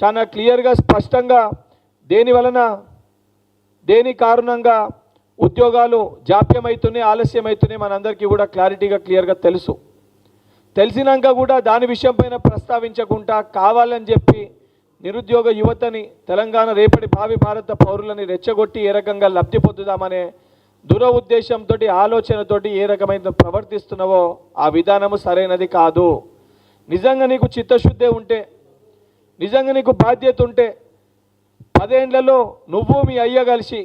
చాలా క్లియర్గా స్పష్టంగా దేని కారణంగా ఉద్యోగాలు జాప్యమవుతున్నాయి, ఆలస్యమవుతున్నాయి మనందరికీ కూడా క్లారిటీగా క్లియర్గా తెలుసు. తెలిసినాక కూడా దాని విషయం పైన ప్రస్తావించకుండా కావాలని చెప్పి నిరుద్యోగ యువతని, తెలంగాణ రేపటి భావి భారత పౌరులని రెచ్చగొట్టి ఏ రకంగా లబ్ధి పొందుదామనే దుర ఉద్దేశంతో, ఆలోచనతోటి ఏ రకమైన ప్రవర్తిస్తున్నావో ఆ విధానము సరైనది కాదు. నిజంగా నీకు చిత్తశుద్ధి ఉంటే, నిజంగా నీకు బాధ్యత ఉంటే 10 ఏళ్లలో నువ్వు మీ అయ్య కలిసి,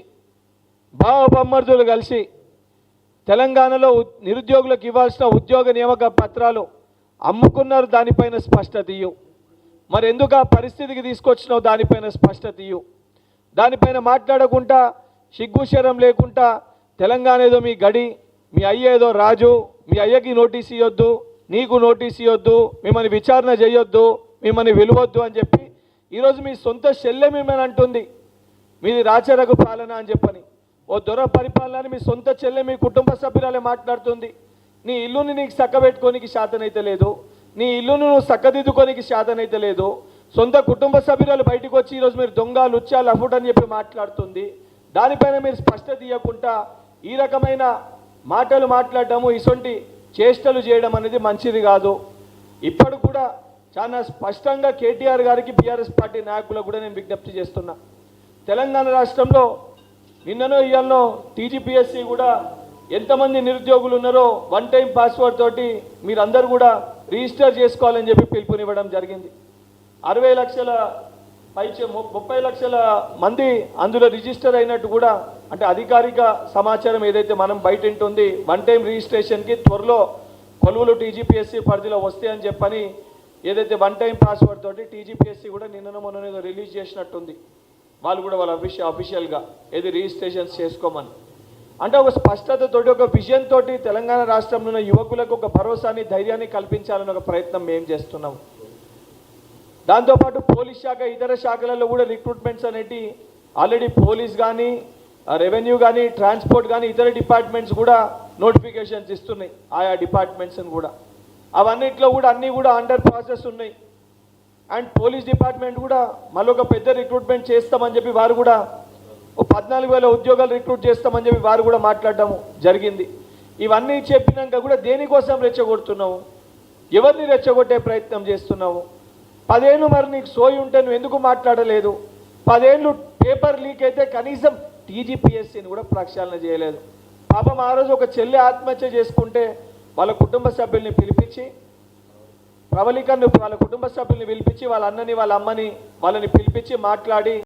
బావ బొమ్మర్దులు కలిసి తెలంగాణలో నిరుద్యోగులకు ఇవ్వాల్సిన ఉద్యోగ నియామక పత్రాలు అమ్ముకున్నారు, దానిపైన స్పష్టత ఇయ్యు. మరి ఎందుకు ఆ పరిస్థితికి తీసుకొచ్చినావు, దానిపైన స్పష్టత ఇయ్యు. దానిపైన మాట్లాడకుండా, సిగ్గుశరం లేకుండా తెలంగాణ ఏదో మీ గడి, మీ అయ్య ఏదో రాజు, మీ అయ్యకి నోటీస్ ఇవ్వద్దు, నీకు నోటీస్ ఇవ్వద్దు, మిమ్మల్ని విచారణ చేయొద్దు, మిమ్మల్ని విలువద్దు అని చెప్పి ఈరోజు మీ సొంత చెల్లె మిమ్మల్ని అంటుంది మీది రాచరగు పాలన అని చెప్పని. ఓ దొర పరిపాలన మీ సొంత చెల్లె, మీ కుటుంబ సభ్యురాలే మాట్లాడుతుంది. నీ ఇల్లుని నీకు చక్కబెట్టుకోనికి శాతనైతే లేదు, నీ ఇల్లును నువ్వు చక్కదిద్దుకోనికి శాతనైతే లేదు. సొంత కుటుంబ సభ్యురాలు బయటకు వచ్చి ఈరోజు మీరు దొంగ లుచ్చా లఫుట్ అని చెప్పి మాట్లాడుతుంది. దానిపైన మీరు స్పష్టత ఇవ్వకుండా ఈ రకమైన మాటలు మాట్లాడటము, ఇటువంటి చేష్టలు చేయడం అనేది మంచిది కాదు. ఇప్పుడు కూడా చాలా స్పష్టంగా కేటీఆర్ గారికి, బీఆర్ఎస్ పార్టీ నాయకులకు కూడా నేను విజ్ఞప్తి చేస్తున్నా. తెలంగాణ రాష్ట్రంలో నిన్ననో ఇవాళనో టీజీపీఎస్సీ కూడా ఎంతమంది నిరుద్యోగులు ఉన్నారో 1 టైం పాస్వర్డ్ తోటి మీరందరూ కూడా రిజిస్టర్ చేసుకోవాలని చెప్పి పిలుపునివ్వడం జరిగింది. 60 లక్షల 30 లక్షల మంది అందులో రిజిస్టర్ అయినట్టు కూడా, అంటే అధికారిక సమాచారం ఏదైతే మనం బయట ఉంటుంది 1 టైం రిజిస్ట్రేషన్కి త్వరలో కొలువులు టీజీపీఎస్సీ పరిధిలో వస్తాయని చెప్పని ఏదైతే 1 టైం పాస్వర్డ్ తోటి టీజీపీఎస్సీ కూడా నిన్న మొన్న రిలీజ్ చేసినట్టుంది. వాళ్ళు కూడా వాళ్ళ అఫీషియల్గా ఏది రిజిస్ట్రేషన్స్ చేసుకోమని, అంటే ఒక స్పష్టతతోటి, ఒక విజన్ తోటి తెలంగాణ రాష్ట్రంలో ఉన్న యువకులకు ఒక భరోసాని, ధైర్యాన్ని కల్పించాలని ఒక ప్రయత్నం మేము చేస్తున్నాం. దాంతోపాటు పోలీస్ శాఖ, ఇతర శాఖలలో కూడా రిక్రూట్మెంట్స్ అనేటి ఆల్రెడీ పోలీస్ కానీ, రెవెన్యూ కానీ, ట్రాన్స్పోర్ట్ కానీ, ఇతర డిపార్ట్మెంట్స్ కూడా నోటిఫికేషన్స్ ఇస్తున్నాయి ఆయా డిపార్ట్మెంట్స్ని కూడా. అవన్నిట్లో కూడా అన్నీ కూడా అండర్ ప్రాసెస్ ఉన్నాయి. అండ్ పోలీస్ డిపార్ట్మెంట్ కూడా మళ్ళొక పెద్ద రిక్రూట్మెంట్ చేస్తామని చెప్పి వారు కూడా 14,000 ఉద్యోగాలు రిక్రూట్ చేస్తామని చెప్పి వారు కూడా మాట్లాడడం జరిగింది. ఇవన్నీ చెప్పినాక కూడా దేనికోసం రెచ్చగొడుతున్నావు, ఎవరిని రెచ్చగొట్టే ప్రయత్నం చేస్తున్నావు? 10 ఏళ్ళు మరి నీకు సోయి ఉంటే నువ్వు ఎందుకు మాట్లాడలేదు? 10 ఏళ్ళు పేపర్ లీక్ అయితే కనీసం టీజీపీఎస్సీని కూడా ప్రక్షాళన చేయలేదు. పాపం ఆ రోజు ఒక చెల్లి ఆత్మహత్య చేసుకుంటే వాళ్ళ కుటుంబ సభ్యుల్ని పిలిపించి, ప్రవళికను వాళ్ళ కుటుంబ సభ్యుల్ని పిలిపించి, వాళ్ళ అన్నని, వాళ్ళ అమ్మని, వాళ్ళని పిలిపించి మాట్లాడి